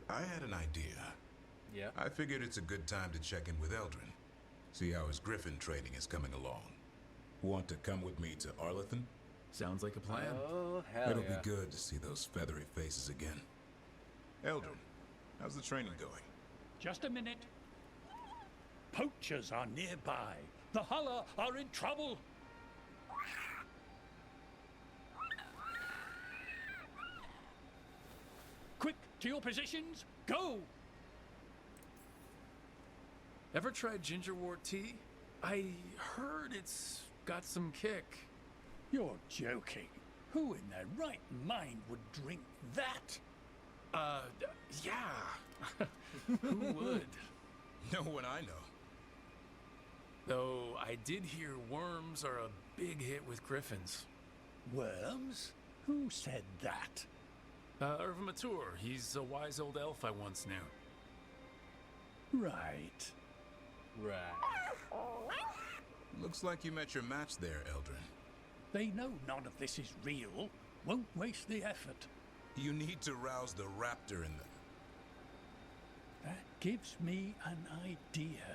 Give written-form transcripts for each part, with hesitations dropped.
I had an idea. Yeah. I figured it's a good time to check in with Eldrin. See how his griffin training is coming along. Want to come with me to Arlethan? Sounds like a plan. Oh, hell It'll yeah. be good to see those feathery faces again. Eldrin, how's the training going? Just a minute. Poachers are nearby. The Hulla are in trouble. Quick, to your positions. Go! Ever tried gingerwort tea? I heard it's got some kick. You're joking. Who in their right mind would drink that? Yeah. Who would? No one I know. Though I did hear worms are a big hit with griffins. Worms? Who said that? Irva Mature, he's a wise old elf I once knew. Right. Right. Looks like you met your match there, Eldrin. They know none of this is real. Won't waste the effort. You need to rouse the raptor in them. That gives me an idea.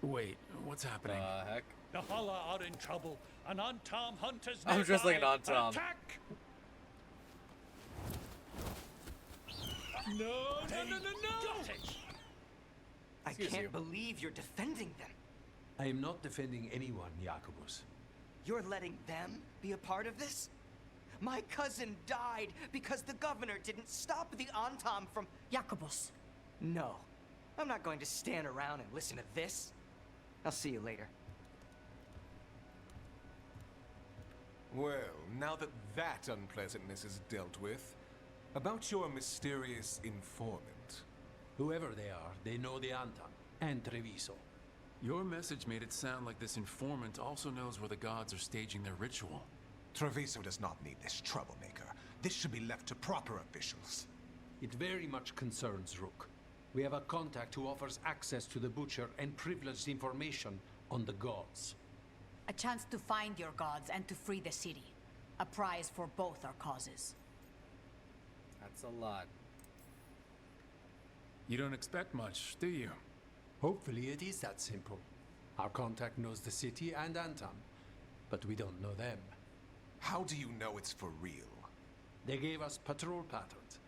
Wait, what's happening? Heck. The Hulla are in trouble. An Antam hunter's I'm just like nearby. an Antam. Attack! No! Got it! I Excuse can't you. believe you're defending them. I am not defending anyone, Jacobus. You're letting them be a part of this? My cousin died because the governor didn't stop the Antam from... Jacobus. No. I'm not going to stand around and listen to this. I'll see you later. Well, now that that unpleasantness is dealt with, about your mysterious informant. Whoever they are, they know the Antam and Treviso. Your message made it sound like this informant also knows where the gods are staging their ritual. Treviso does not need this troublemaker. This should be left to proper officials. It very much concerns Rook. We have a contact who offers access to the Butcher and privileged information on the gods. A chance to find your gods and to free the city. A prize for both our causes. That's a lot. You don't expect much, do you? Hopefully it is that simple. Our contact knows the city and Antam, but we don't know them. How do you know it's for real? They gave us patrol patterns.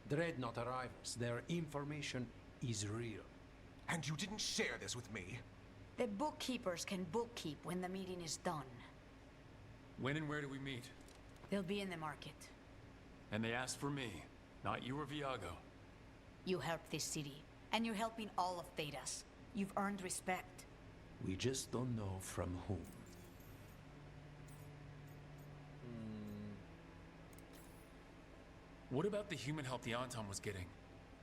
Dreadnought arrivals. Their information is real. And you didn't share this with me? The bookkeepers can bookkeep when the meeting is done. When and where do we meet? They'll be in the market. And they asked for me, not you or Viago. You helped this city, and you're helping all of Thedas. You've earned respect. We just don't know from whom. What about the human help the Anton was getting?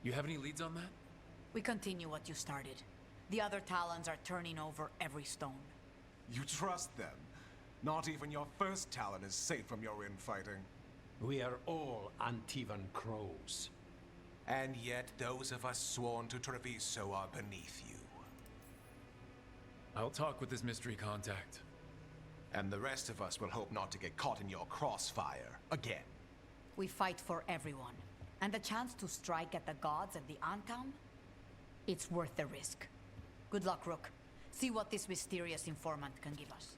You have any leads on that? We continue what you started. The other Talons are turning over every stone. You trust them? Not even your first Talon is safe from your infighting. We are all Antivan crows. And yet those of us sworn to Treviso are beneath you. I'll talk with this mystery contact. And the rest of us will hope not to get caught in your crossfire again. We fight for everyone. And the chance to strike at the gods and the Antam? It's worth the risk. Good luck, Rook. See what this mysterious informant can give us.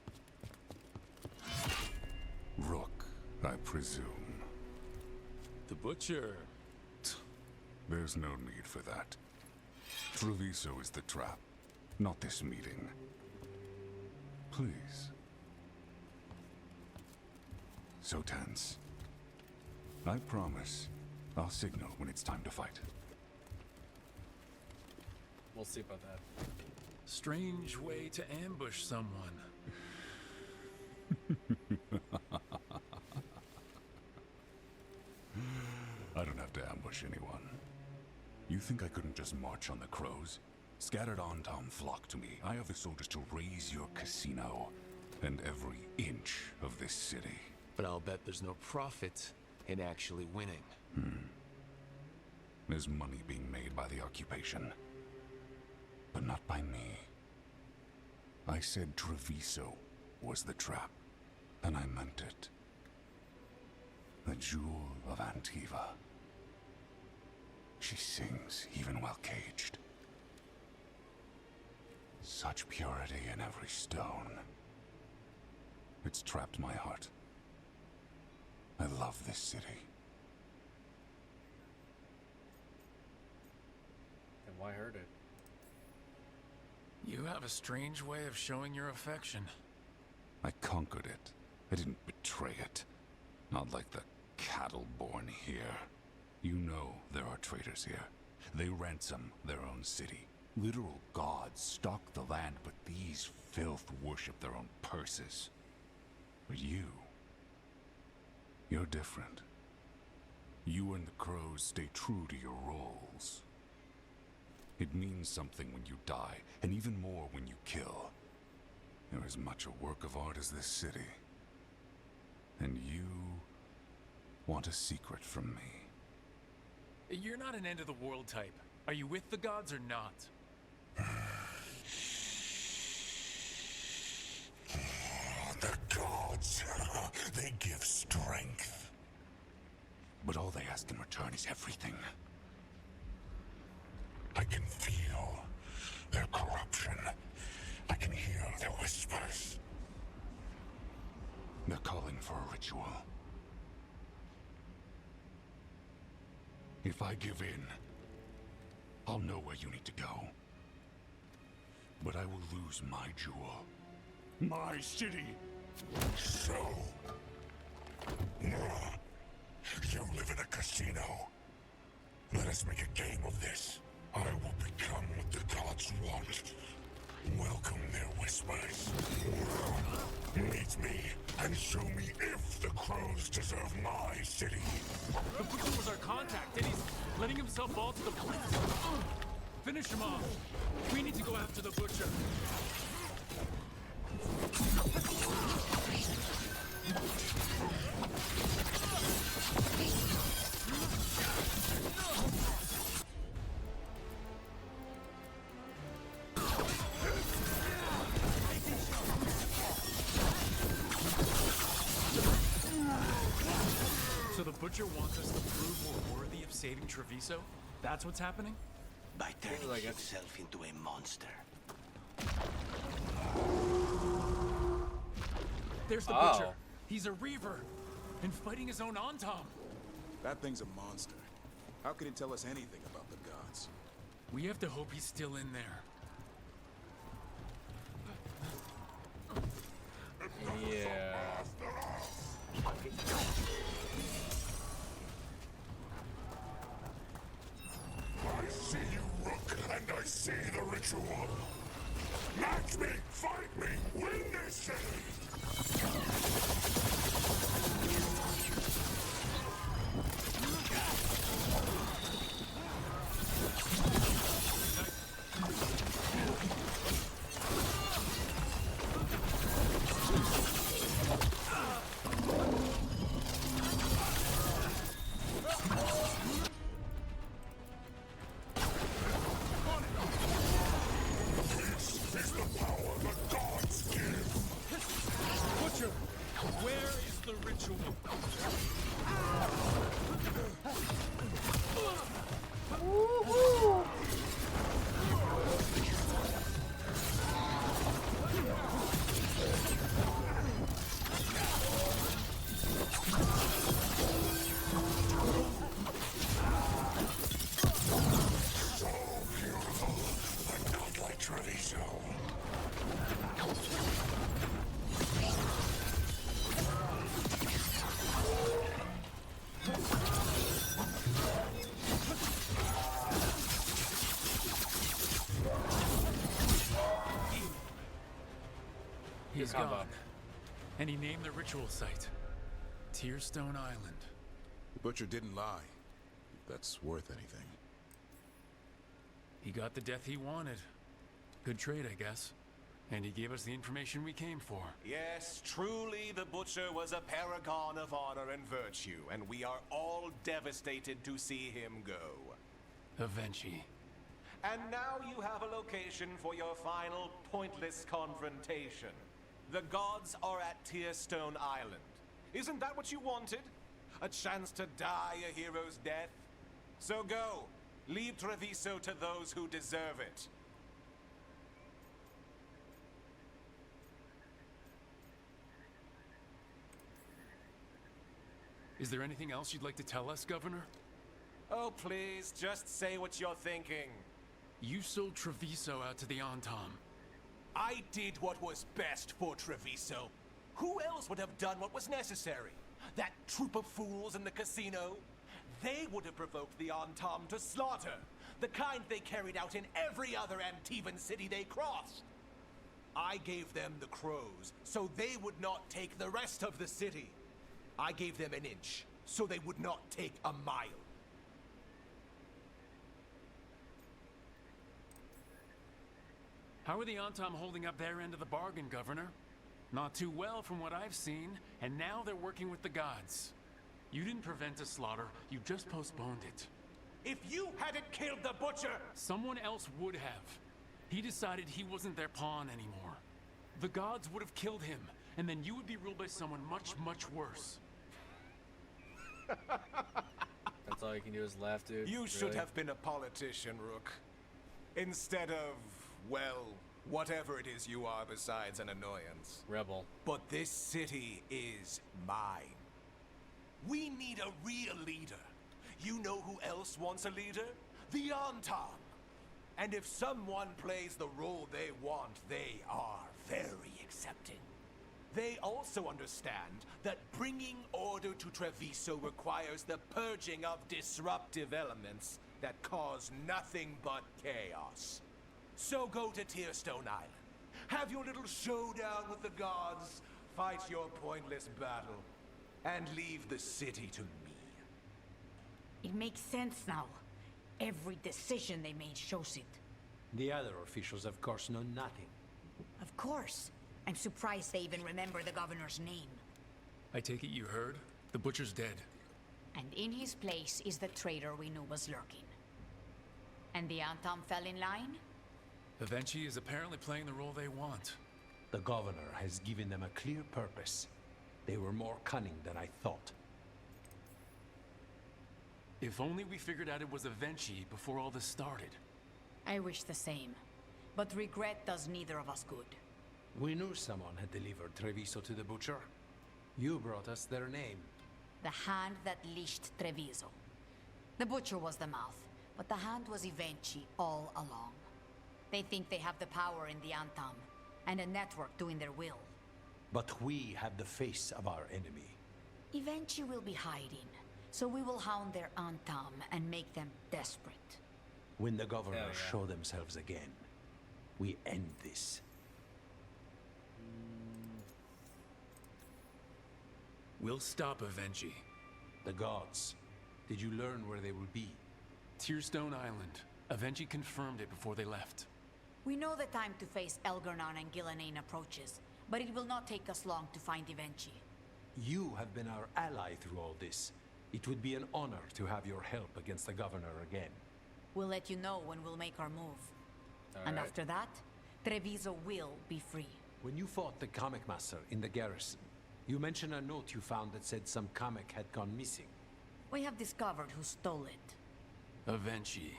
Rook, I presume. The Butcher. There's no need for that. Treviso is the trap, not this meeting. Please. So tense. I promise, I'll signal when it's time to fight. We'll see about that. Strange way to ambush someone. I don't have to ambush anyone. You think I couldn't just march on the crows? Scattered Antam flock to me. I have the soldiers to raise your casino and every inch of this city. But I'll bet there's no profit in actually winning. There's money being made by the occupation. But not by me. I said Treviso was the trap, and I meant it. The Jewel of Antiva. She sings even while caged. Such purity in every stone. It's trapped my heart. I love this city. Then why hurt it? You have a strange way of showing your affection. I conquered it. I didn't betray it. Not like the cattle born here. You know there are traitors here. They ransom their own city. Literal gods stalk the land, but these filth worship their own purses. But you're different. You and the crows stay true to your roles. It means something when you die, and even more when you kill. You're as much a work of art as this city. And you want a secret from me. You're not an end-of-the-world type. Are you with the gods or not? The gods, they give strength. But all they ask in return is everything. I can feel their corruption. I can hear their whispers. They're calling for a ritual. If I give in, I'll know where you need to go. But I will lose my jewel. My city. So, you live in a casino. Let us make a game of this. I will become what the gods want. Welcome their whispers. Meet me and show me if the crows deserve my city. The Butcher was our contact, and he's letting himself fall to the police. Finish him off. We need to go after the Butcher. So the Butcher wants us to prove we're worthy of saving Treviso? That's what's happening? By turning Like it. yourself into a monster. There's the Oh. Butcher. He's a Reaver. And fighting his own Antom. That thing's a monster. How could it tell us anything about the gods? We have to hope he's still in there. Yeah. I see you, Rook, and I see the ritual. Match me, fight me, win this city! This is the power the gods give. Butcher, where is the ritual? So beautiful, but not like Treviso. He's Combo. gone. And he named the ritual site Tearstone Island. The Butcher didn't lie. If that's worth anything. He got the death he wanted. Good trade, I guess. And he gave us the information we came for. Yes, truly the Butcher was a paragon of honor and virtue, and we are all devastated to see him go. Avenchi. And now you have a location for your final pointless confrontation. The gods are at Tearstone Island. Isn't that what you wanted? A chance to die a hero's death? So go, Leave Treviso to those who deserve it. Is there anything else you'd like to tell us, Governor? Oh, please, just say what you're thinking. You sold Treviso out to the Antam. I did what was best for Treviso. Who else would have done what was necessary? That troop of fools in the casino? They would have provoked the Antam to slaughter, the kind they carried out in every other Antivan city they crossed. I gave them the crows, so they would not take the rest of the city. I gave them an inch, so they would not take a mile. How are the Antam holding up their end of the bargain, Governor? Not too well from what I've seen, and now they're working with the gods. You didn't prevent a slaughter, you just postponed it. If you hadn't killed the butcher! Someone else would have. He decided he wasn't their pawn anymore. The gods would have killed him, and then you would be ruled by someone much, much worse. That's all you can do is laugh, dude. You should have been a politician, Rook. Instead of, well, whatever it is you are besides an annoyance. Rebel. But this city is mine. We need a real leader. You know who else wants a leader? The Antam. And if someone plays the role they want, they are very accepting. They also understand that bringing order to Treviso requires the purging of disruptive elements that cause nothing but chaos. So go to Tearstone Island, have your little showdown with the gods, fight your pointless battle, and leave the city to me. It makes sense now. Every decision they made shows it. The other officials, of course, know nothing. Of course. I'm surprised they even remember the governor's name. I take it you heard? The butcher's dead. And in his place is the traitor we knew was lurking. And the Antam fell in line? Avenchi is apparently playing the role they want. The governor has given them a clear purpose. They were more cunning than I thought. If only we figured out it was Avenchi before all this started. I wish the same. But regret does neither of us good. We knew someone had delivered Treviso to the butcher. You brought us their name. The hand that leashed Treviso. The butcher was the mouth, but the hand was Avenchi all along. They think they have the power in the Antam, and a network doing their will. But we have the face of our enemy. Avenchi will be hiding, so we will hound their Antam and make them desperate. When the governors show themselves again, we end this. We'll stop Avenchi. The gods. Did you learn where they will be? Tearstone Island. Avenchi confirmed it before they left. We know the time to face Elgarnon and Gillenane approaches, but it will not take us long to find Avenchi. You have been our ally through all this. It would be an honor to have your help against the governor again. We'll let you know when we'll make our move. And after that, Treviso will be free. When you fought the comic master in the garrison, you mentioned a note you found that said some comic had gone missing. We have discovered who stole it. Avenchi.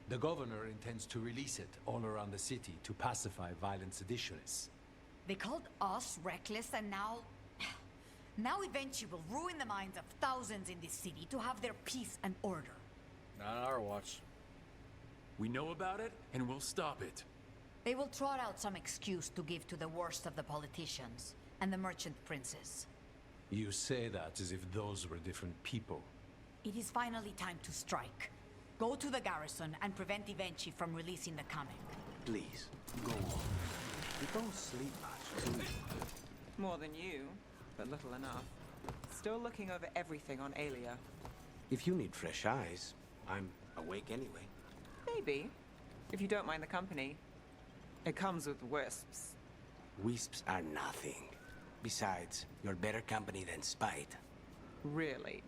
The governor intends to release it all around the city to pacify violent seditionists. They called us reckless, and now... Now Avenchi will ruin the minds of thousands in this city to have their peace and order. Not on our watch. We know about it, and we'll stop it. They will trot out some excuse to give to the worst of the politicians and the merchant princes. You say that as if those were different people. It is finally time to strike. Go to the garrison and prevent Avenchi from releasing the comic. Please, go on. You don't sleep much, do you? More than you, but little enough. Still looking over everything on Aelia. If you need fresh eyes, I'm awake anyway. Maybe. If you don't mind the company. It comes with wisps. Wisps are nothing. Besides, you're better company than spite. Really?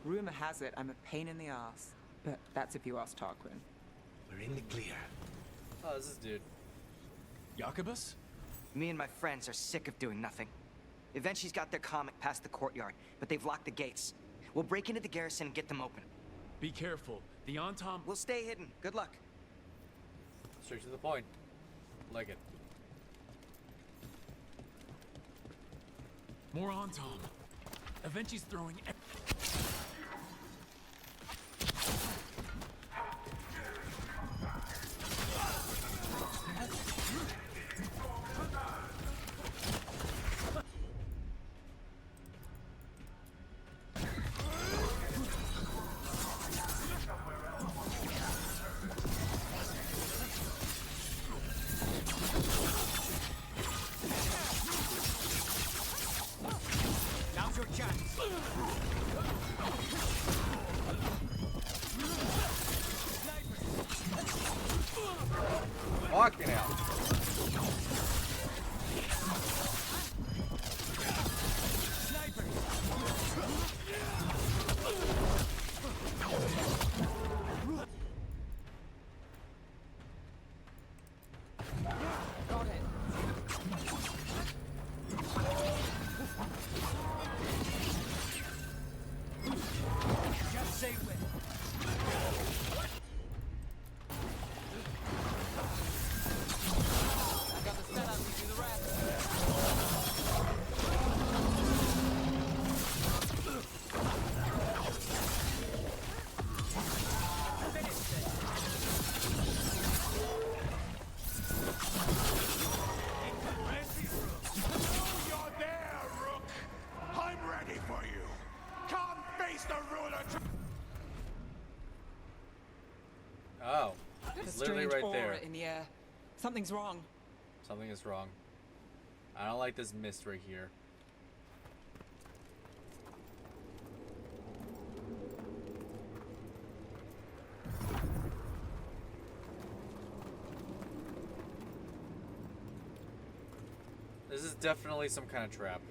Rumor has it I'm a pain in the ass. But that's if you ask Tarquin. We're in the clear. Oh, this is dude. Jacobus? Me and my friends are sick of doing nothing. Avenchi's got their comic past the courtyard, but they've locked the gates. We'll break into the garrison and get them open. Be careful. The Antom... We'll stay hidden. Good luck. Straight to the point. Like it. More Antom. Aventi's throwing... Now's your chance. Fucking hell. Just say when. I got the setup, you do the rest. You're there, Rook! I'm ready for you! Come face the ruler! Oh. There's It's a literally strange right there. aura in the air. Something's wrong. Something is wrong. I don't like this mist right here. This is definitely some kind of trap.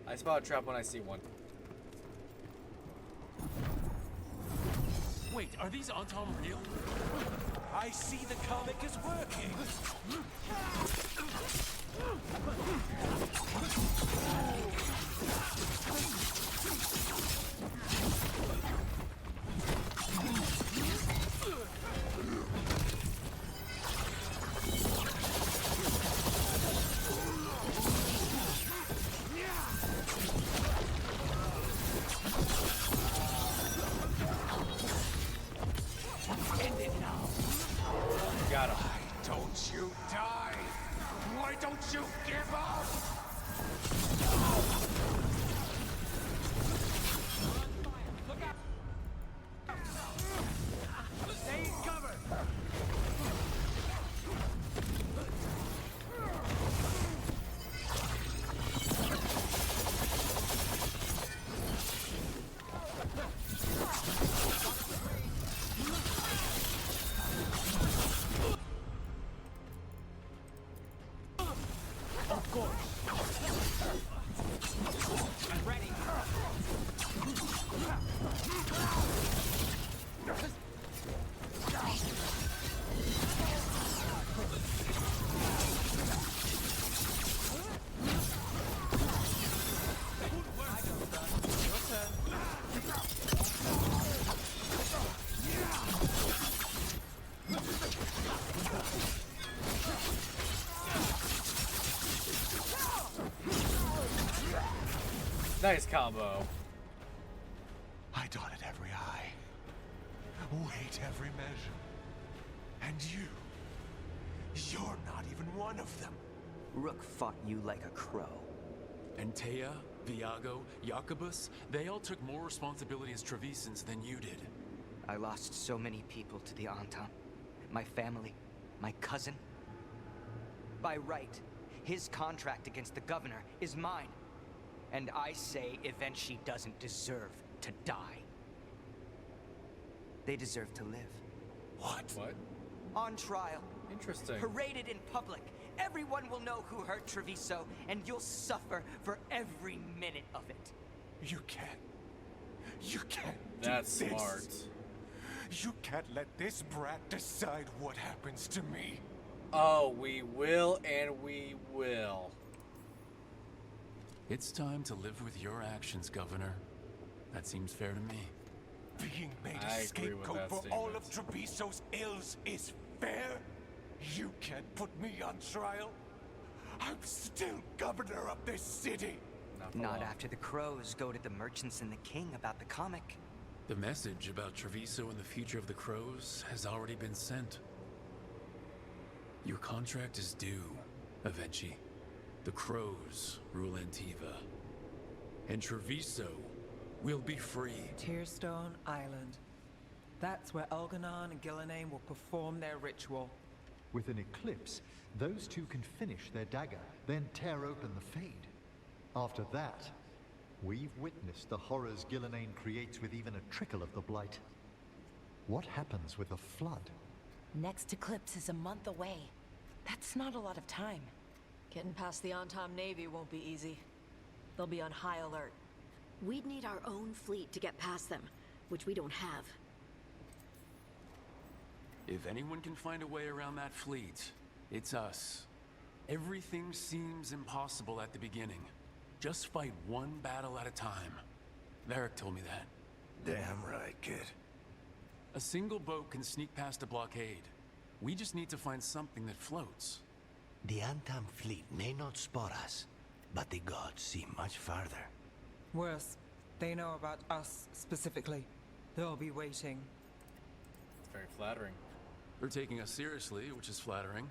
I spot a trap when I see one. Wait, are these Antom real? I see the comic is working! Got him. Don't you die! Why don't you give up? Stay covered. Of course. I'm ready. Nice combo. I dotted every I, weighed every measure. And you're not even one of them. Rook fought you like a crow. Antea, Viago, Jacobus, they all took more responsibility as Trevisans than you did. I lost so many people to the Antom. My family, my cousin. By right, his contract against the governor is mine. And I say Evenchi doesn't deserve to die. They deserve to live. What? What? On trial. Interesting. Paraded in public. Everyone will know who hurt Treviso, and you'll suffer for every minute of it. You can't That's do this. smart. You can't let this brat decide what happens to me. Oh, we will and we will. It's time to live with your actions, Governor. That seems fair to me. being made I a agree with scapegoat that for all of statement. Treviso's ills is fair? You can't put me on trial? I'm still governor of this city. Not after the crows go to the merchants and the king about the comic. The message about Treviso and the future of the crows has already been sent. Your contract is due, Avenchi. The crows rule Antiva. And Treviso will be free. Tearstone Island. That's where Elganon and Gillenane will perform their ritual. With an eclipse, those two can finish their dagger, then tear open the Fade. After that, we've witnessed the horrors Gillenane creates with even a trickle of the Blight. What happens with a flood? Next eclipse is a month away. That's not a lot of time. Getting past the Antom Navy won't be easy. They'll be on high alert. We'd need our own fleet to get past them, which we don't have. If anyone can find a way around that fleet, it's us. Everything seems impossible at the beginning. Just fight one battle at a time. Varric told me that. Damn right, kid. A single boat can sneak past a blockade. We just need to find something that floats. The Antam fleet may not spot us, but the gods see much farther. Worse, they know about us specifically. They'll be waiting. It's very flattering. They're taking us seriously, which is flattering,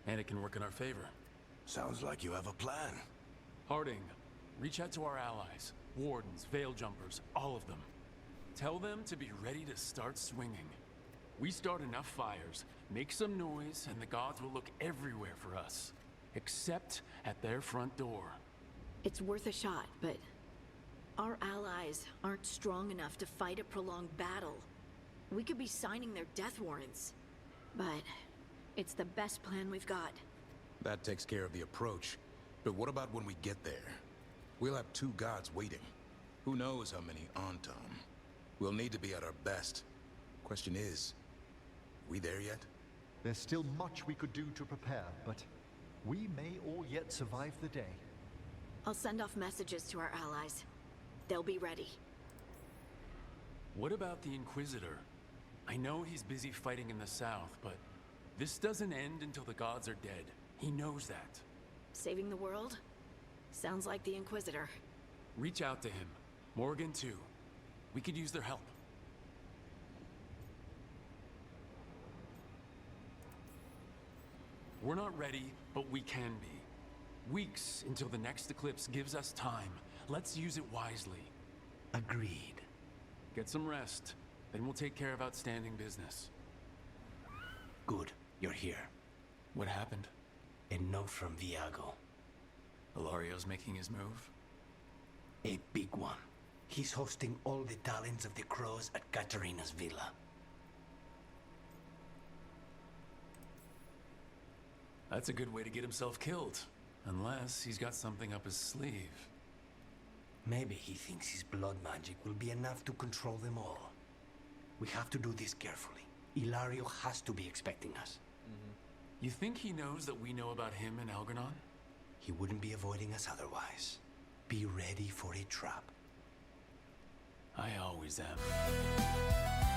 and it can work in our favor. Sounds like you have a plan. Harding, reach out to our allies, wardens, veil jumpers, all of them. Tell them to be ready to start swinging. We start enough fires, make some noise, and the gods will look everywhere for us, except at their front door. It's worth a shot, but our allies aren't strong enough to fight a prolonged battle. We could be signing their death warrants, but it's the best plan we've got. That takes care of the approach. But what about when we get there? We'll have two gods waiting. Who knows how many Antom? We'll need to be at our best. Question is, we there yet? There's still much we could do to prepare, but we may all yet survive the day. I'll send off messages to our allies. They'll be ready. What about the Inquisitor? I know he's busy fighting in the south, but this doesn't end until the gods are dead. He knows that. Saving the world? Sounds like the Inquisitor. Reach out to him. Morgan, too. We could use their help. We're not ready, but we can be. Weeks until the next eclipse gives us time. Let's use it wisely. Agreed. Get some rest, then we'll take care of outstanding business. Good, you're here. What happened? A note from Viago. Hilario's making his move? A big one. He's hosting all the talents of the crows at Katarina's villa. That's a good way to get himself killed. Unless he's got something up his sleeve. Maybe he thinks his blood magic will be enough to control them all. We have to do this carefully. Ilario has to be expecting us. You think he knows that we know about him and Algernon? He wouldn't be avoiding us otherwise. Be ready for a trap. I always am.